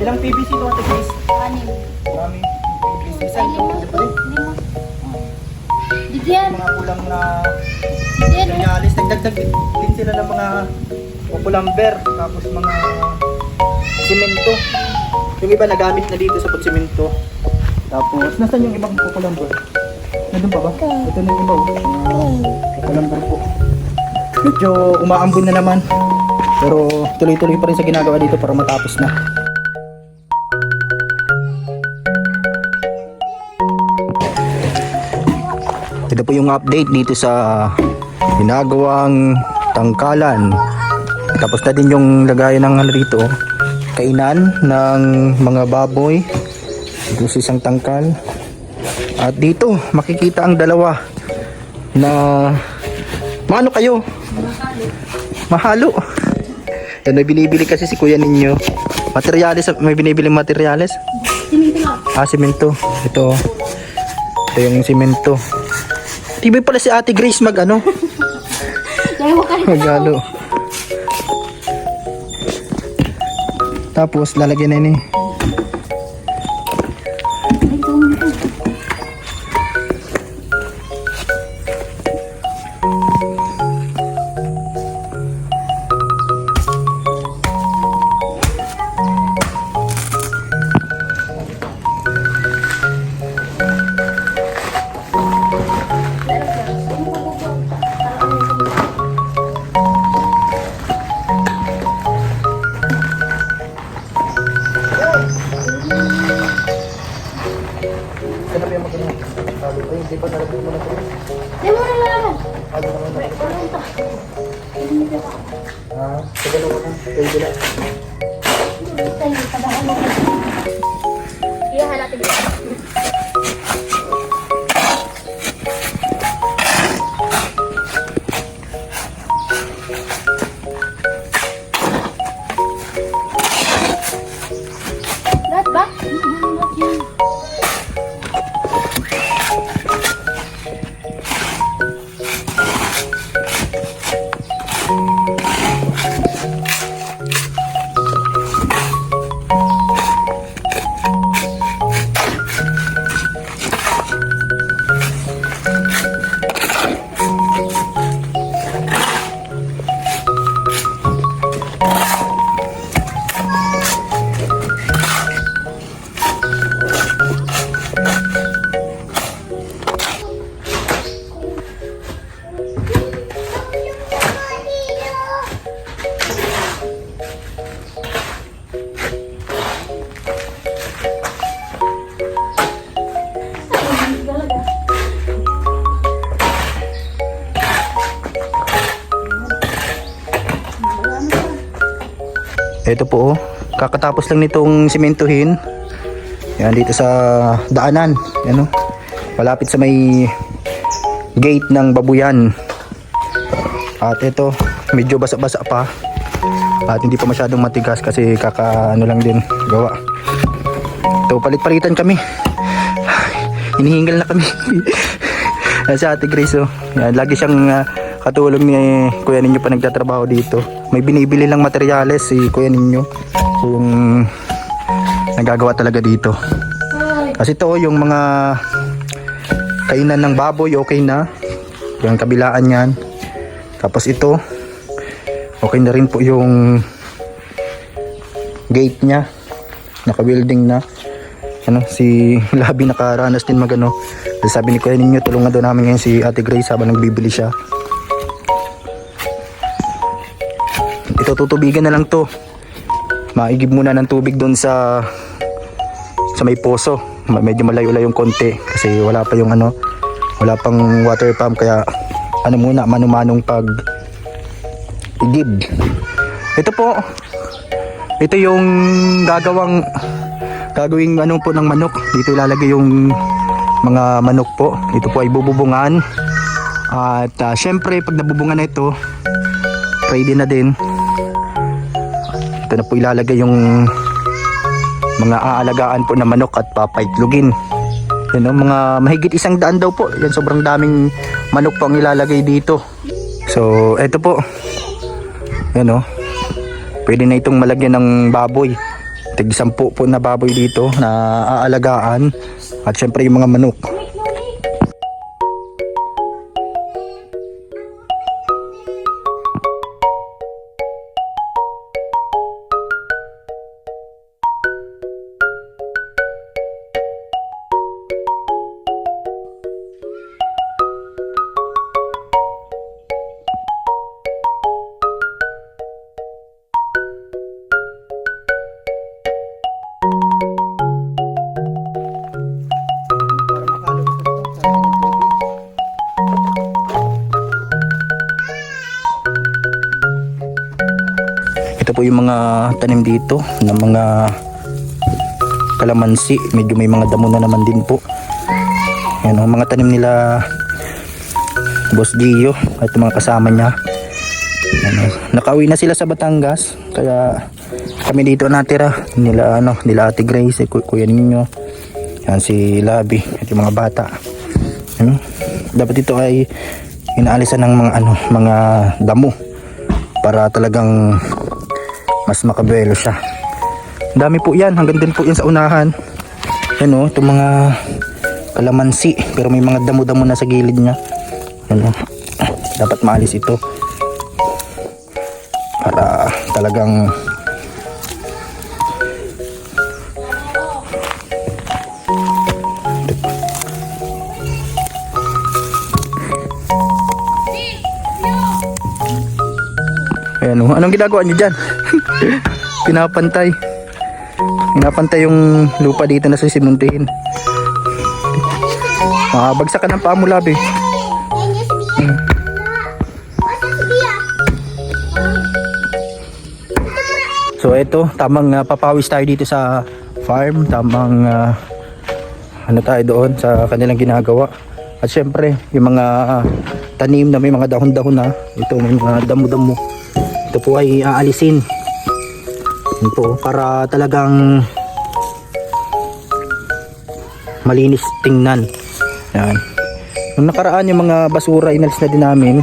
Ilang PVC ito ate guys? Anim. Maraming PVC. Ay, Saan ito? lima. Ito rin. Lima. Bigyan. Mga kulang na Bigyan. materialis. Nagdagdag din sila ng mga kulamber. Tapos mga simento. Yung iba nagamit na dito sa pagsimento. Tapos, nasan yung ibang kulamber? Nandun pa ba? Ito na yung iba oh. Kulamber po. Medyo umaambon na naman. Pero tuloy-tuloy pa rin sa ginagawa dito para matapos na. Ito po yung update dito sa ginagawang tangkalan. Tapos na din yung lagayan ng dito, kainan ng mga baboy. Dito sa isang tangkal. At dito makikita ang dalawa na maano kayo? Mahalo. Yan, may binibili kasi si kuya ninyo. Materyales, may binibili materyales? Simento lang. Simento. Ito yung simento. Tibay pala si Ate Grace mag-ano? Kaya mo kayo. Maghalo. Tapos lalagyan na ini. Hindi pa nalagyan mo na ito. Di mo na lang. Ano naman na ito? Tagalo ko na. Pwede na. Iyahan natin. Lahat ba? Ito po oh, kakatapos lang nitong simentuhin. Yan dito sa daanan, ano? Malapit sa may gate ng babuyan. At ito, medyo basa-basa pa. At hindi pa masyadong matigas kasi kakaano lang din gawa. Ito, palit-palitan kami. Hinihingal na kami. Sa Ate Grace oh. Yan, lagi siyang katulong ni kuya ninyo pa nagtatrabaho dito. May binibili lang materyales si kuya ninyo yung nagagawa talaga dito. Kasi ito yung mga kainan ng baboy okay na. Yung kabilaan yan. Tapos ito okay na rin po yung gate nya. Naka-building na. Ano, si Labi nakaranas din magano. Sabi ni kuya ninyo tulungan daw namin ngayon si Ate Grace habang nagbibili siya. Ito tutubigan na lang to. Maigib muna ng tubig doon sa may poso. Medyo malayo-layo yung konti kasi wala pa yung ano, wala pang water pump kaya ano muna mano-manong pag igib. Ito po. Ito yung gagawing ano po ng manok. Dito ilalagay yung mga manok po. Ito po ay bububungan. At syempre pag nabubungan na ito, ready na din. Ito na po ilalagay yung mga aalagaan po na manok at papaitlogin. Yan o, mga mahigit 100 daw po. Yan, sobrang daming manok po ang ilalagay dito. So, eto po. Yan o. Pwede na itong malagyan ng baboy. tig-10 po na baboy dito na aalagaan. At syempre yung mga manok. Ito po yung mga tanim dito ng mga kalamansi. Medyo may mga damo na naman din po. Yan ang mga tanim nila Boss Gio at yung mga kasama niya. Yan, nakauwi na sila sa Batangas. Kaya kami dito natira. Nila Ate Grace, Kuya Ninyo. Yan si Labi at yung mga bata. Yan, dapat ito ay inaalisan ng mga damo para talagang mas makabuelo siya. Dami po yan, hanggang din po yan sa unahan. Yan o, itong mga kalamansi, pero may mga damo-damo na sa gilid niya. Yan o, dapat maalis ito para talagang ayan o, anong ginagawa niyo dyan? Pinapantay yung lupa dito na sisimuntihin. Bagsak ka ng paa mo, Labi. So ito, tamang papawis tayo dito sa farm. Tamang tayo doon sa kanilang ginagawa. At syempre yung mga tanim na may mga dahon-dahon na, ito may mga damo-damo, ito po ay aalisin. Ito para talagang malinis tingnan. Yan. Nung nakaraan yung mga basura inalis na din namin.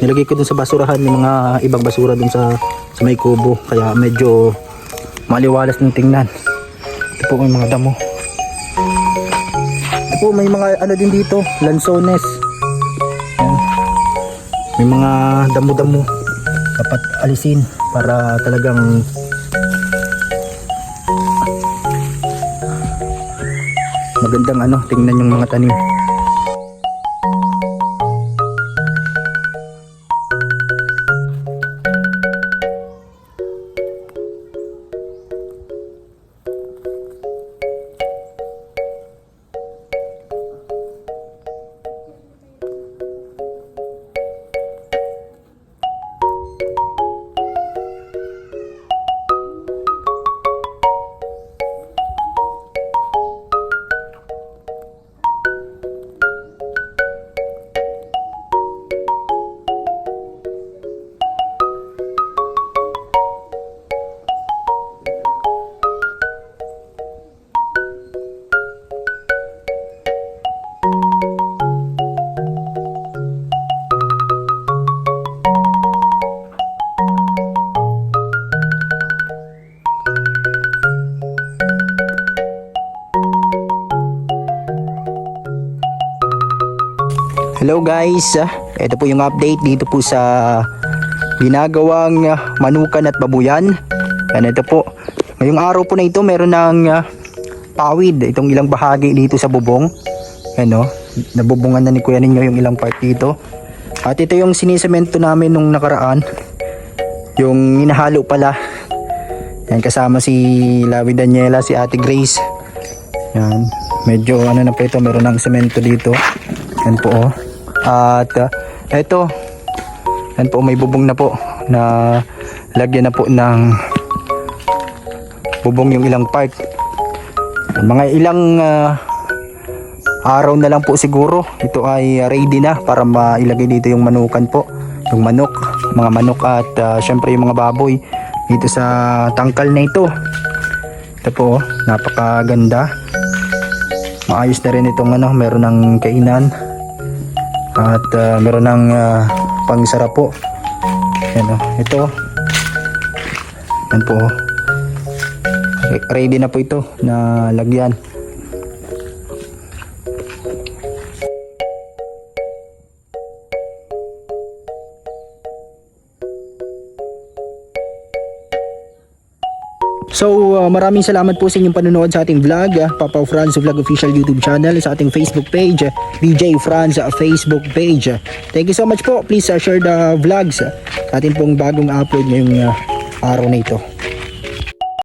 Nilagay ko dun sa basurahan yung mga ibang basura dun sa may kubo. Kaya medyo maliwalas ng tingnan. Ito po may mga damo. Ito po may mga din dito, lansones. Yan. May mga damo-damo dapat alisin para talagang magandang tingnan yung mga tanim. Hello guys, ito po yung update dito po sa ginagawang manukan at babuyan. Yan, ito po. Ngayong araw po na ito meron ng pawid itong ilang bahagi dito sa bubong. Ano, nabubungan na ni Kuya Ninyo yung ilang part dito. At ito yung sinisemento namin nung nakaraan. Yung hinahalo pala. Yan, kasama si Lavi Daniela, si Ate Grace. Yan, medyo na po ito, meron ng semento dito. Yan po oh. At ito, yan po, may bubong na po na lagyan na po ng bubong yung ilang part. Mga ilang araw na lang po siguro ito ay ready na para mailagay dito yung manukan po, yung manok, mga manok at syempre yung mga baboy dito sa tangkal na ito. Ito po, napakaganda, maayos na rin itong meron ng kainan at meron ng pangsarap po. Yan, ito yan po. Ready na po ito na lagyan. So maraming salamat po sa inyong panonood sa ating vlog, Papa Franz Vlog Official YouTube channel, sa ating Facebook page, DJ Franz Facebook page. Thank you so much po. Please share the vlogs sa ating pong bagong upload ngayong araw na ito.